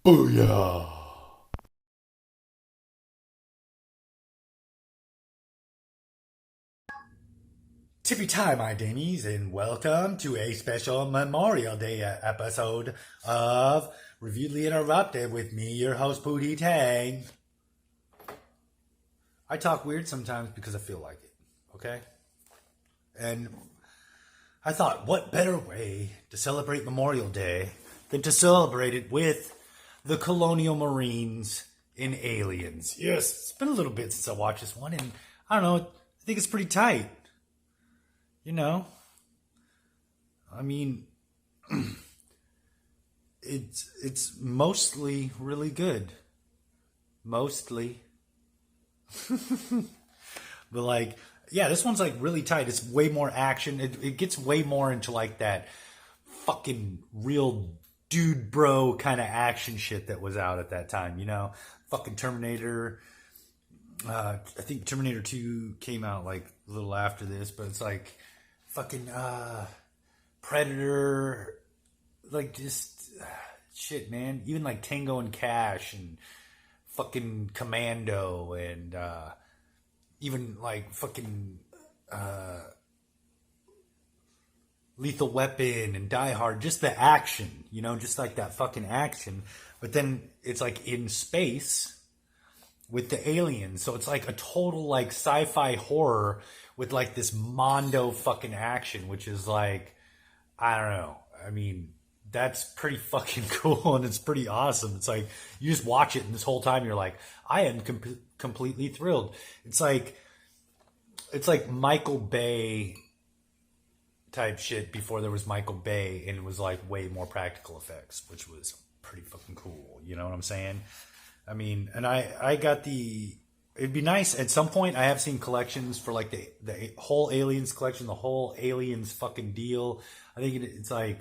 Booyah! Tippy time, my Damies, and welcome to a special Memorial Day episode of Reviewedly Interrupted with me, your host, Pootie Tang. I talk weird sometimes because I feel like it, okay? And I thought, what better way to celebrate Memorial Day than to celebrate it with the Colonial Marines in Aliens. Yes, it's been a little bit since I watched this one, and I don't know, I think it's pretty tight. You know, I mean, it's mostly really good. Mostly. But like, yeah, this one's like really tight. It's way more action. It gets way more into like that fucking real dude bro kind of action shit that was out at that time, you know? Fucking Terminator. I think Terminator 2 came out like a little after this, but it's like fucking Predator, like just shit, man. Even like Tango and Cash and fucking Commando and even like fucking Lethal Weapon and Die Hard. Just the action, you know, just like that fucking action. But then it's like in space with the aliens. So it's like a total like sci-fi horror with like this mondo fucking action, which is like, I don't know. I mean, that's pretty fucking cool and it's pretty awesome. It's like, you just watch it and this whole time you're like, I am completely thrilled. It's like Michael Bay type shit before there was Michael Bay, and it was like way more practical effects, which was pretty fucking cool. You know what I'm saying? I mean, and I got it'd be nice at some point. I have seen collections for like the whole Aliens collection, the whole Aliens fucking deal. I think it's like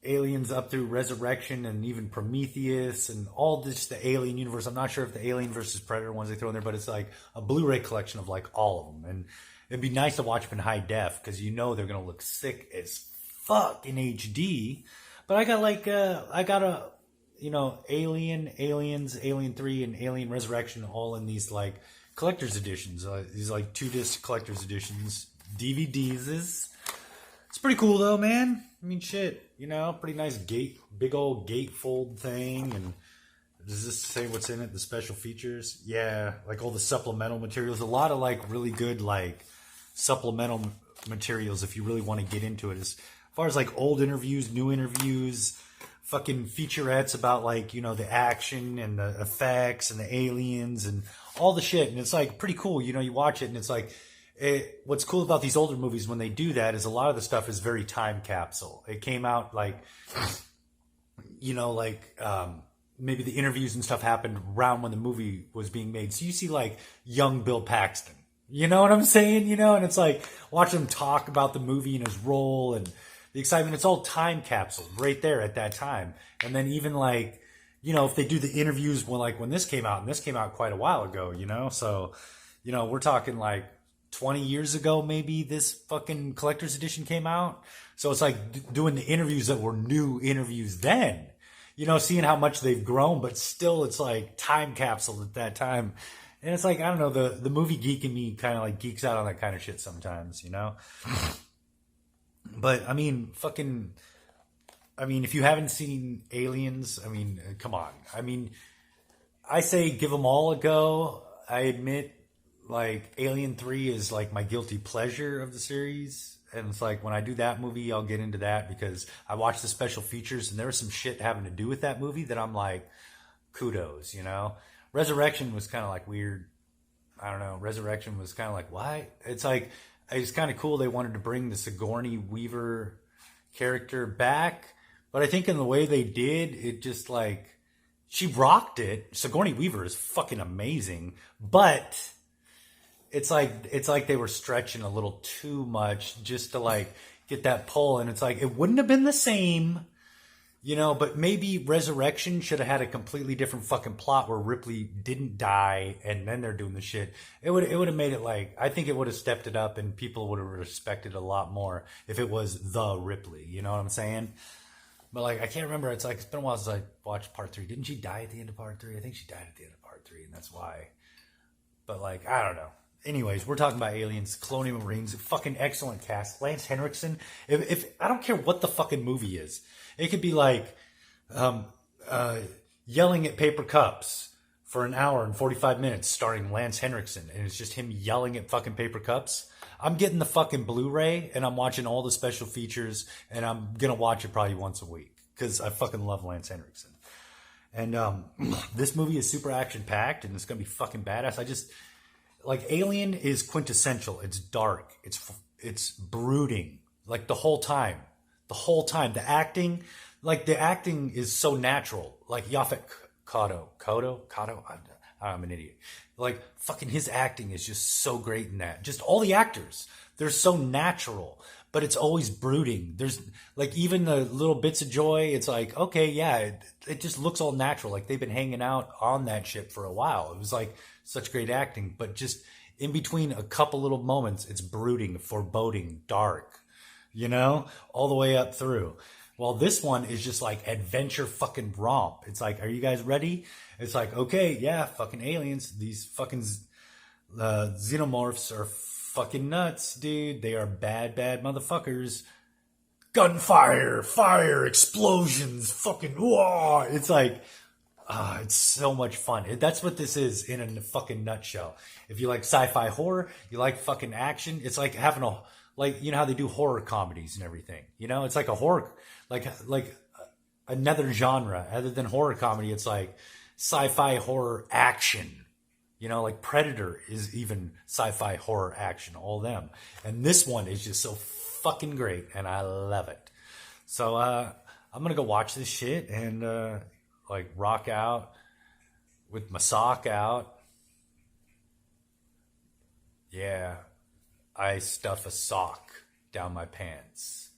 Aliens up through Resurrection and even Prometheus and all this, the Alien universe. I'm not sure if the Alien versus Predator ones they throw in there, but it's like a Blu-ray collection of like all of them. And it'd be nice to watch them in high def because you know they're going to look sick as fuck in HD. But I got a you know, Aliens, Alien 3, and Alien Resurrection all in these, like, collector's editions. These, like, 2-disc collector's editions. DVDs. It's pretty cool, though, man. I mean, shit. You know, pretty nice big old gatefold thing. And does this say what's in it? The special features? Yeah, like all the supplemental materials. A lot of, like, really good, like, supplemental materials if you really want to get into it. As far as, like, old interviews, new interviews, fucking featurettes about like, you know, the action and the effects and the aliens and all the shit. And it's like pretty cool. You know, you watch it and it's like, what's cool about these older movies when they do that is a lot of the stuff is very time capsule. It came out like, you know, like maybe the interviews and stuff happened around when the movie was being made. So you see like young Bill Paxton, you know what I'm saying? You know, and it's like watching him talk about the movie and his role and the excitement. It's all time capsule right there at that time. And then even like, you know, if they do the interviews when this came out, and this came out quite a while ago, you know, so, you know, we're talking like 20 years ago, maybe this fucking collector's edition came out. So it's like doing the interviews that were new interviews then, you know, seeing how much they've grown, but still it's like time capsule at that time. And it's like, I don't know, the movie geek in me kind of like geeks out on that kind of shit sometimes, you know? But I mean, if you haven't seen Aliens, I mean, come on. I mean, I say give them all a go. I admit, like, Alien 3 is like my guilty pleasure of the series. And it's like when I do that movie, I'll get into that because I watched the special features and there was some shit having to do with that movie that I'm like, kudos, you know? Resurrection was kind of like weird. I don't know. Resurrection was kind of like, why? It's like, it's kind of cool they wanted to bring the Sigourney Weaver character back. But I think in the way they did, it just like, she rocked it. Sigourney Weaver is fucking amazing. But it's like they were stretching a little too much just to like get that pull. And it's like, it wouldn't have been the same. You know, but maybe Resurrection should have had a completely different fucking plot where Ripley didn't die and then they're doing the shit. It would have made it like, I think it would have stepped it up and people would have respected it a lot more if it was the Ripley. You know what I'm saying? But like I can't remember. It's like it's been a while since I watched part three. Didn't she die at the end of part three? I think she died at the end of part three, and that's why. But like I don't know. Anyways, we're talking about Aliens, Colonial Marines, fucking excellent cast. Lance Henriksen. If I don't care what the fucking movie is, it could be like um, yelling at paper cups for an hour and 45 minutes, starring Lance Henriksen, and it's just him yelling at fucking paper cups. I'm getting the fucking Blu-ray, and I'm watching all the special features, and I'm gonna watch it probably once a week because I fucking love Lance Henriksen. And this movie is super action packed, and it's gonna be fucking badass. I just like Alien is quintessential. It's dark. It's brooding. Like the whole time. The acting, like the acting is so natural. Like Yaphet Kotto. I'm an idiot. Like fucking his acting is just so great in that. Just all the actors, they're so natural, but it's always brooding. There's like even the little bits of joy. It's like okay, yeah, it just looks all natural. Like they've been hanging out on that ship for a while. It was like such great acting, but just in between a couple little moments, it's brooding, foreboding, dark, all the way up through. Well, this one is just like adventure fucking romp. It's like, are you guys ready? It's like, okay, yeah, fucking aliens. These fucking xenomorphs are fucking nuts, dude. They are bad, bad motherfuckers. Gunfire, fire, explosions, fucking, whoa. It's like, it's so much fun. That's what this is in a fucking nutshell. If you like sci-fi horror, you like fucking action, it's like having how they do horror comedies and everything. It's like a horror, like another genre other than horror comedy. It's like sci-fi horror action. Like Predator is even sci-fi horror action, all them. And this one is just so fucking great, and I love it. So I'm gonna go watch this shit and like rock out with my sock out. Yeah, I stuff a sock down my pants.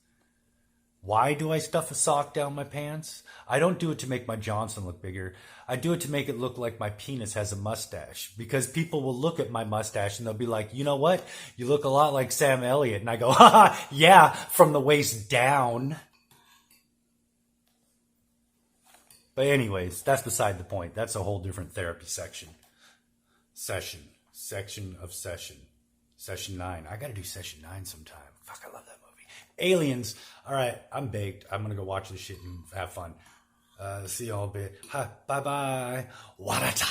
Why do I stuff a sock down my pants? I don't do it to make my Johnson look bigger. I do it to make it look like my penis has a mustache. Because people will look at my mustache and they'll be like, you know what? You look a lot like Sam Elliott. And I go, haha, yeah, from the waist down. But anyways, that's beside the point. That's a whole different therapy section. Session 9. I gotta do session 9 sometime. Fuck, I love that movie. Aliens. All right, I'm baked. I'm gonna go watch this shit and have fun. See y'all a bit. Bye bye. Warata.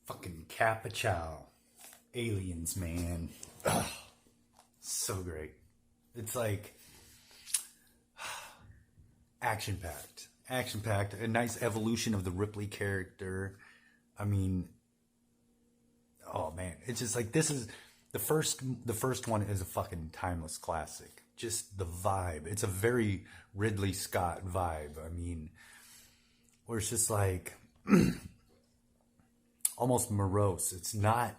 Fucking Capachow. Aliens, man. Ugh. So great. It's like action packed, a nice evolution of the Ripley character. I mean, oh man, it's just like this is the first one is a fucking timeless classic. Just the vibe. It's a very Ridley Scott vibe. I mean, where it's just like almost morose. It's not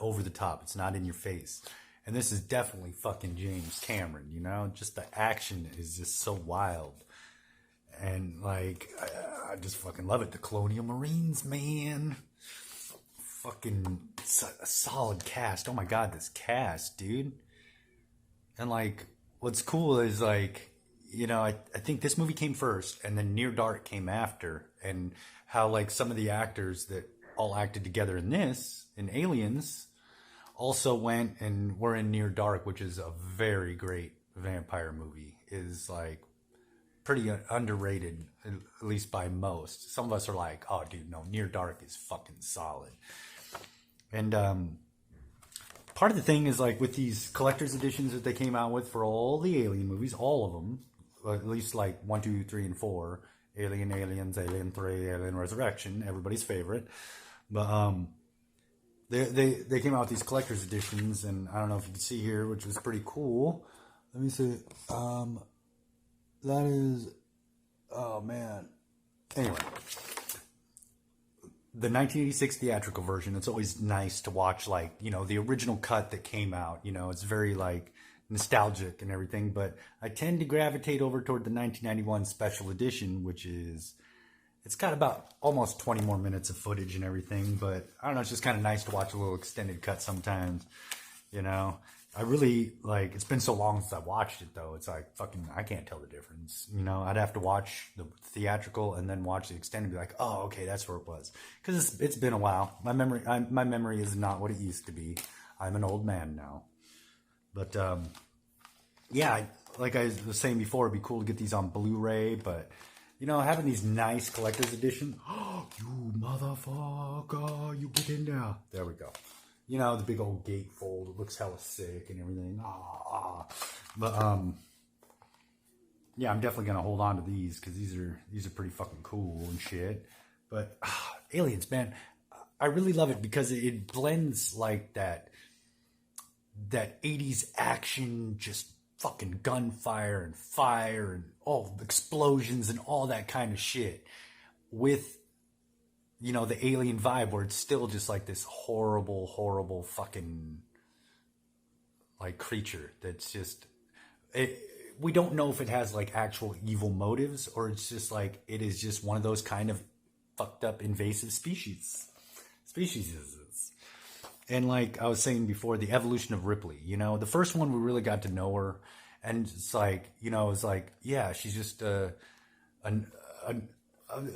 over the top. It's not in your face. And this is definitely fucking James Cameron, Just the action is just so wild. And like, I just fucking love it. The Colonial Marines, man. Fucking a solid cast. Oh my God, this cast, dude. And like, what's cool is like, I think this movie came first and then Near Dark came after. And how like some of the actors that all acted together in Aliens, also went and were in Near Dark, which is a very great vampire movie. Is like pretty underrated, at least by most. Some of us are like, oh, dude, no, Near Dark is fucking solid. And part of the thing is like with these collector's editions that they came out with for all the Alien movies, all of them, at least like 1, 2, 3, and 4, Aliens, Alien 3, Alien Resurrection, everybody's favorite. But they came out with these collector's editions, and I don't know if you can see here, which was pretty cool. Let me see. That is, oh man. Anyway, the 1986 theatrical version. It's always nice to watch, like the original cut that came out. It's very like nostalgic and everything. But I tend to gravitate over toward the 1991 special edition, which is It's got about almost 20 more minutes of footage and everything, but I don't know, it's just kind of nice to watch a little extended cut sometimes, you know. I really, like, it's been so long since I watched it, though. It's like, fucking, I can't tell the difference, you know. I'd have to watch the theatrical and then watch the extended and be like, oh, okay, that's where it was. Because it's been a while. My memory is not what it used to be. I'm an old man now. But, yeah, like I was saying before, it'd be cool to get these on Blu-ray, but... You know, having these nice collector's edition. Oh, you motherfucker, you get in there. There we go. You know, the big old gatefold. It looks hella sick and everything. But, yeah, I'm definitely going to hold on to these because these are pretty fucking cool and shit. But, Aliens, man, I really love it because it blends like that 80s action, just fucking gunfire and fire and all explosions and all that kind of shit with, you know, the alien vibe where it's still just like this horrible fucking like creature that's just we don't know if it has like actual evil motives or it's just like it is just one of those kind of fucked up invasive species. And like I was saying before, the evolution of Ripley, you know, the first one we really got to know her, and it's like, you know, it's like, yeah, she's just a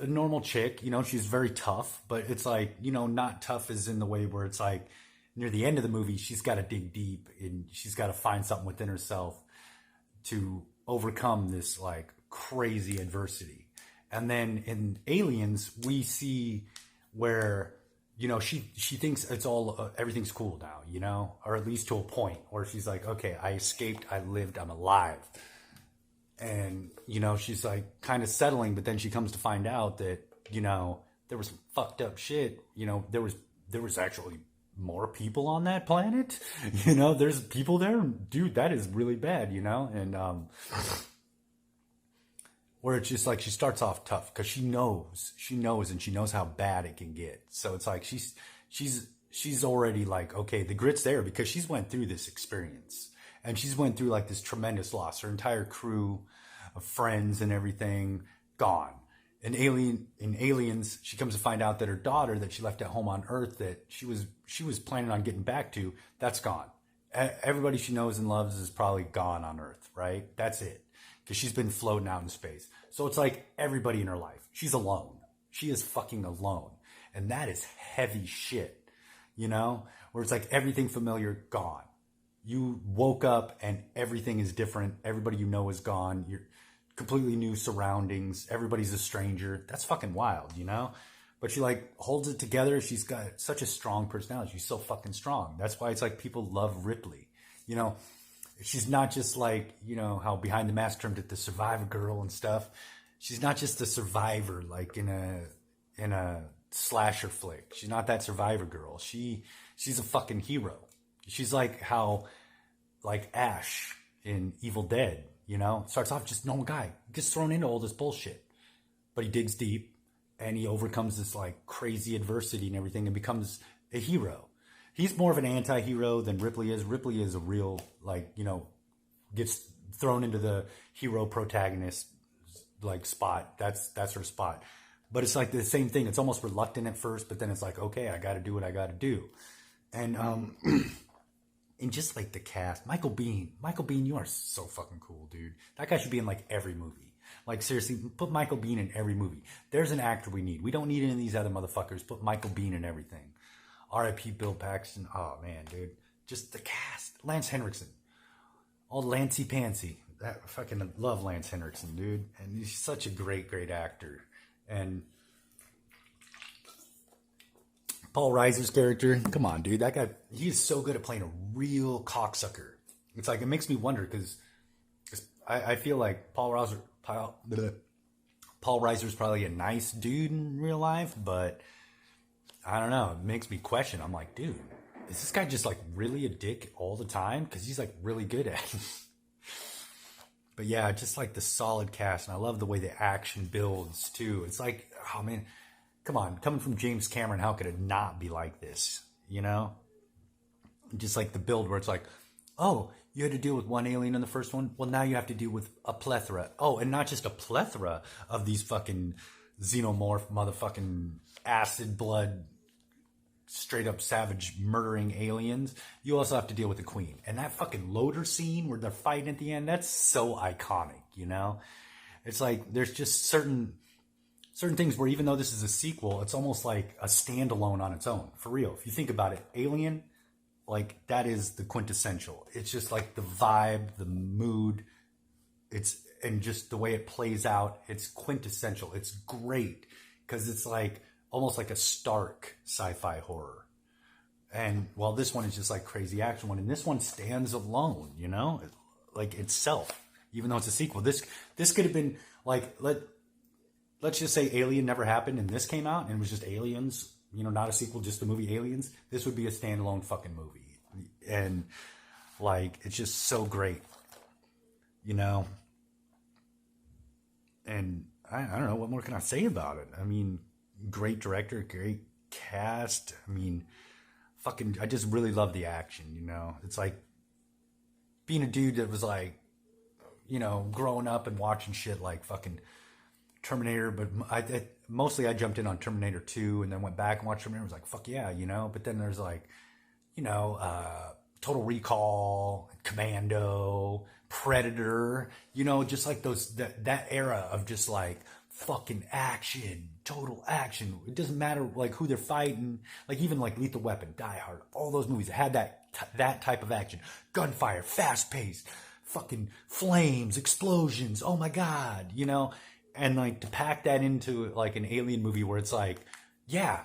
normal chick, you know, she's very tough, but it's like, you know, not tough as in the way where it's like near the end of the movie, she's got to dig deep and she's got to find something within herself to overcome this like crazy adversity. And then in Aliens, we see where, you know, she thinks it's all, everything's cool now, you know, or at least to a point where she's like, okay, I escaped, I lived, I'm alive. And, you know, she's like kind of settling, but then she comes to find out that, you know, there was some fucked up shit, you know, there was actually more people on that planet, you know, there's people there, dude, that is really bad, you know, and, where it's just like she starts off tough because she knows and she knows how bad it can get. So it's like she's already like, okay, the grit's there because she's went through this experience and she's went through like this tremendous loss. Her entire crew of friends and everything gone. In Aliens, she comes to find out that her daughter that she left at home on Earth that she was planning on getting back to, that's gone. Everybody she knows and loves is probably gone on Earth, right? That's it. Because she's been floating out in space. So it's like everybody in her life. She's alone. She is fucking alone. And that is heavy shit, you know? Where it's like everything familiar, gone. You woke up and everything is different. Everybody you know is gone. You're completely new surroundings. Everybody's a stranger. That's fucking wild, you know? But she like holds it together. She's got such a strong personality. She's so fucking strong. That's why it's like people love Ripley, you know? She's not just like, you know, how Behind the Mask termed it the survivor girl and stuff. She's not just a survivor like in a slasher flick. She's not that survivor girl. She's a fucking hero. She's like how like Ash in Evil Dead, you know, starts off just a normal guy, gets thrown into all this bullshit, but he digs deep and he overcomes this like crazy adversity and everything and becomes a hero. He's more of an anti-hero than Ripley is. Ripley is a real, like, you know, gets thrown into the hero protagonist, like, spot. That's her spot. But it's like the same thing. It's almost reluctant at first, but then it's like, okay, I got to do what I got to do. And and just like the cast, Michael Biehn, you are so fucking cool, dude. That guy should be in like every movie. Like, seriously, put Michael Biehn in every movie. There's an actor we need. We don't need any of these other motherfuckers. Put Michael Biehn in everything. R.I.P. Bill Paxton. Oh, man, dude. Just the cast. Lance Henriksen. All Lancey Pantsy. I fucking love Lance Henriksen, dude. And he's such a great actor. And Paul Reiser's character. Come on, dude. That guy, he is so good at playing a real cocksucker. It's like, it makes me wonder because I feel like Paul Reiser's probably a nice dude in real life, but I don't know. It makes me question. I'm like, dude, is this guy just like really a dick all the time? Because he's like really good at it. But yeah, just like the solid cast. And I love the way the action builds too. It's like, oh man, come on. Coming from James Cameron, how could it not be like this? You know? Just like the build where it's like, oh, you had to deal with one alien in the first one. Well, now you have to deal with a plethora. Oh, and not just a plethora of these fucking xenomorph motherfucking acid blood straight up savage murdering aliens, you also have to deal with the queen. And that fucking loader scene where they're fighting at the end, that's so iconic, you know? It's like there's just certain things where even though this is a sequel, it's almost like a standalone on its own. For real. If you think about it, Alien, like that is the quintessential. It's just like the vibe, the mood, and just the way it plays out, it's quintessential. It's great because it's like almost like a stark sci-fi horror. And while this one is just like crazy action one, and this one stands alone, you know, like itself, even though it's a sequel. This could have been like, let's just say Alien never happened and this came out and it was just Aliens, you know, not a sequel, just the movie Aliens. This would be a standalone fucking movie. And like, it's just so great, you know. And I don't know, what more can I say about it? I mean, great director, great cast. I mean, I just really love the action, you know. It's like being a dude that was like, you know, growing up and watching shit like fucking Terminator, but mostly I jumped in on Terminator 2 and then went back and watched Terminator. I was like, fuck yeah, you know. But then there's like, you know, Total Recall, Commando, Predator, you know, just like that era of just like fucking action, total action. It doesn't matter like who they're fighting, like even like Lethal Weapon, Die Hard, all those movies had that type of action, gunfire, fast paced, fucking flames, explosions. Oh my god, you know. And like to pack that into like an alien movie where it's like, yeah,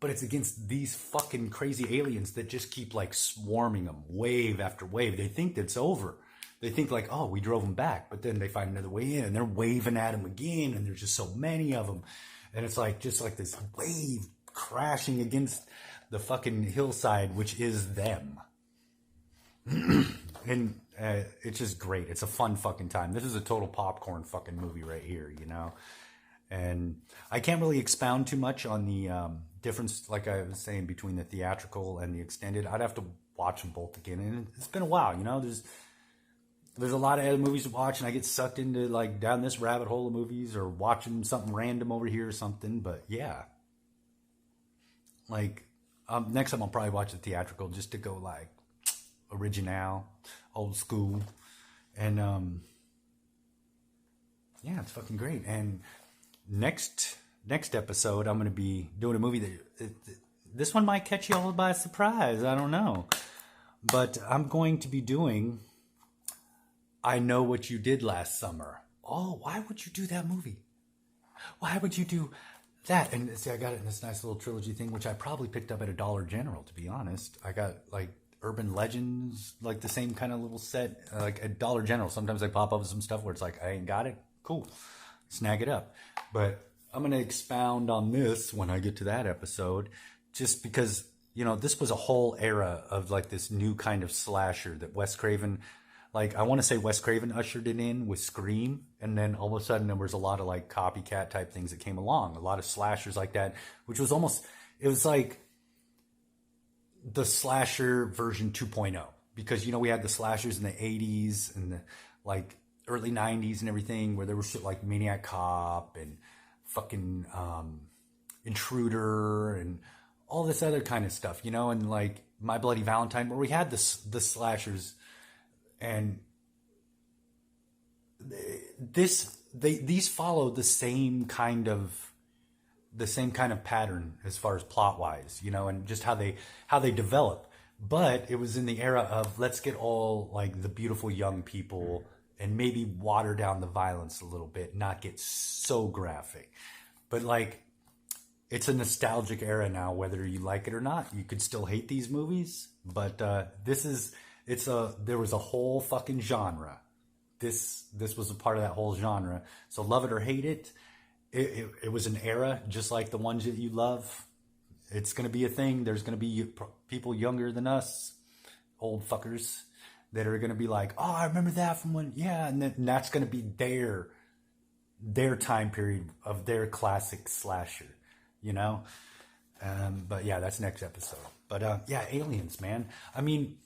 but it's against these fucking crazy aliens that just keep like swarming them wave after wave. They think that's over. They think like, oh, we drove them back, but then they find another way in and they're waving at them again. And there's just so many of them. And it's like, just like this wave crashing against the fucking hillside, which is them. And it's just great. It's a fun fucking time. This is a total popcorn fucking movie right here, you know? And I can't really expound too much on the difference, like I was saying, between the theatrical and the extended. I'd have to watch them both again. And it's been a while, you know? There's a lot of other movies to watch, and I get sucked into, like, down this rabbit hole of movies or watching something random over here or something. But, yeah. Like, next time I'll probably watch the theatrical just to go, like, original, old school. And, yeah, it's fucking great. And next episode, I'm going to be doing a movie that... this one might catch you all by surprise. I don't know. But I'm going to be doing... I Know What You Did Last Summer. Oh, why would you do that movie? Why would you do that? And see, I got it in this nice little trilogy thing, which I probably picked up at a Dollar General, to be honest. I got like Urban Legends, like the same kind of little set, like at Dollar General. Sometimes I pop up with some stuff where it's like, I ain't got it. Cool. Snag it up. But I'm going to expound on this when I get to that episode, just because, you know, this was a whole era of like this new kind of slasher that Wes Craven... Like, I want to say Wes Craven ushered it in with Scream, and then all of a sudden there was a lot of, like, copycat type things that came along. A lot of slashers like that, which was almost, it was like the slasher version 2.0. Because, you know, we had the slashers in the 80s and the, like, early 90s and everything, where there was shit like Maniac Cop and fucking Intruder and all this other kind of stuff, you know, and, like, My Bloody Valentine, where we had the slashers. And these follow the same kind of pattern as far as plot wise, you know, and just how they develop. But it was in the era of let's get all like the beautiful young people and maybe water down the violence a little bit, not get so graphic. But like, it's a nostalgic era now, whether you like it or not. You could still hate these movies, but there was a whole fucking genre. This was a part of that whole genre. So love it or hate it, it was an era just like the ones that you love. It's going to be a thing. There's going to be people younger than us, old fuckers, that are going to be like, oh, I remember that from when, yeah. And that's going to be their time period of their classic slasher, you know? But yeah, that's next episode. But yeah, Aliens, man. I mean...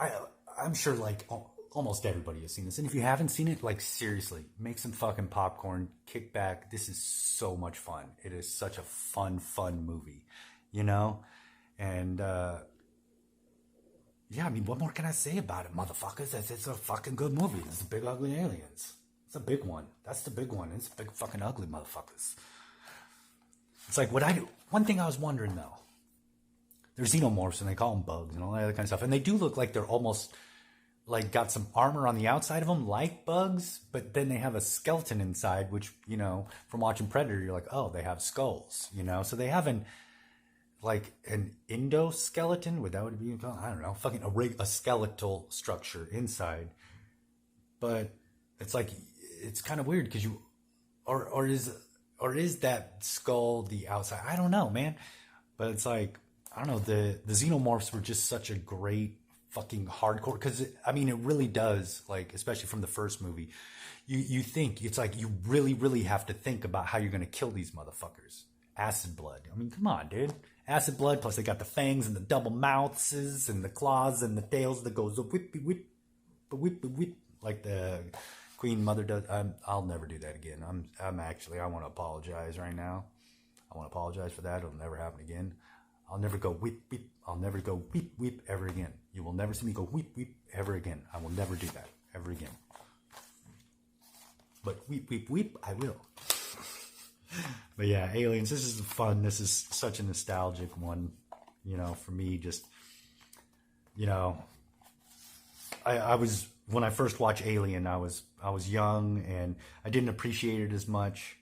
I'm sure like almost everybody has seen this. And if you haven't seen it, like, seriously, make some fucking popcorn, kick back. This is so much fun. It is such a fun movie, you know? And, yeah, I mean, what more can I say about it, motherfuckers? It's a fucking good movie. It's the Big Ugly Aliens. It's a big one. That's the big one. It's big fucking ugly motherfuckers. It's like, one thing I was wondering, though. They're xenomorphs, and they call them bugs and all that other kind of stuff. And they do look like they're almost, like, got some armor on the outside of them, like bugs. But then they have a skeleton inside, which, you know, from watching Predator, you're like, oh, they have skulls, you know? So they have an endoskeleton, would that would be, I don't know, fucking a skeletal structure inside. But it's like, it's kind of weird because or is that skull the outside? I don't know, man. But it's like, I don't know, the xenomorphs were just such a great fucking hardcore, because I mean, it really does, like, especially from the first movie, you think, it's like, you really have to think about how you're going to kill these motherfuckers. Acid blood. I mean, come on, dude. Acid blood, plus they got the fangs and the double mouths and the claws and the tails that goes whippy whip, whip, like the Queen Mother does. I'll never do that again. I'm actually, I want to apologize right now. I want to apologize for that. It'll never happen again. I'll never go whip, whip. I'll never go whip, whip ever again. You will never see me go whip, whip ever again. I will never do that ever again. But whip, whip, whip, I will. But yeah, Aliens, this is fun. This is such a nostalgic one, you know, for me. Just, you know, I was, when I first watched Alien, I was young and I didn't appreciate it as much.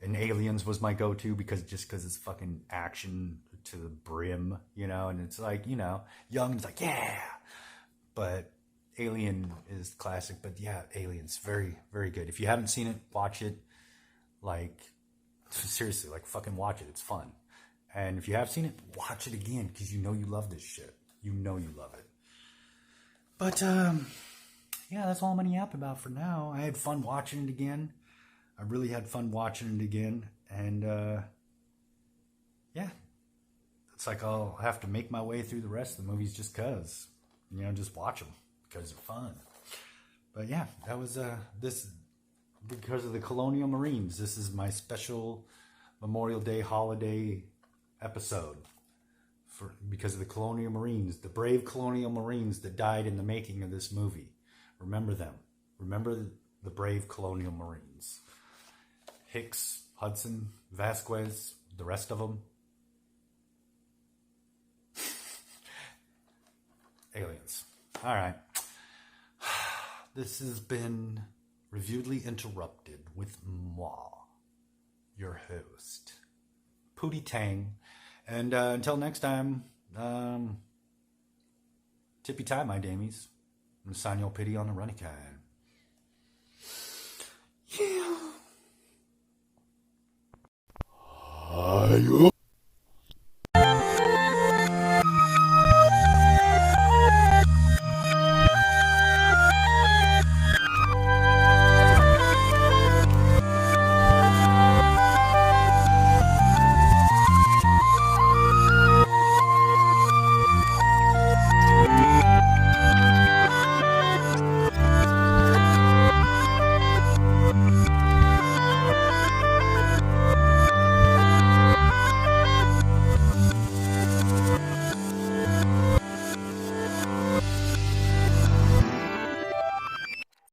And Aliens was my go-to because it's fucking action to the brim, you know, and it's like, you know, young, it's like, yeah. But Alien is classic. But yeah, Aliens, very, very good. If you haven't seen it, watch it. Like, seriously, like, fucking watch it. It's fun. And if you have seen it, watch it again, because you know you love this shit. You know you love it. But, yeah, that's all I'm going to yap about for now. I had fun watching it again. I really had fun watching it again. And, yeah. It's like I'll have to make my way through the rest of the movies just because. You know, just watch them because they're fun. But, yeah, that was, because of the Colonial Marines. This is my special Memorial Day holiday episode because of the Colonial Marines, the brave Colonial Marines that died in the making of this movie. Remember them. Remember the brave Colonial Marines. Hicks, Hudson, Vasquez, the rest of them. Aliens. All right. This has been Reviewedly Interrupted with moi, your host, Pootie Tang. And until next time, tippy tie, my damies. And sign your pity on the runny kind. Yeah.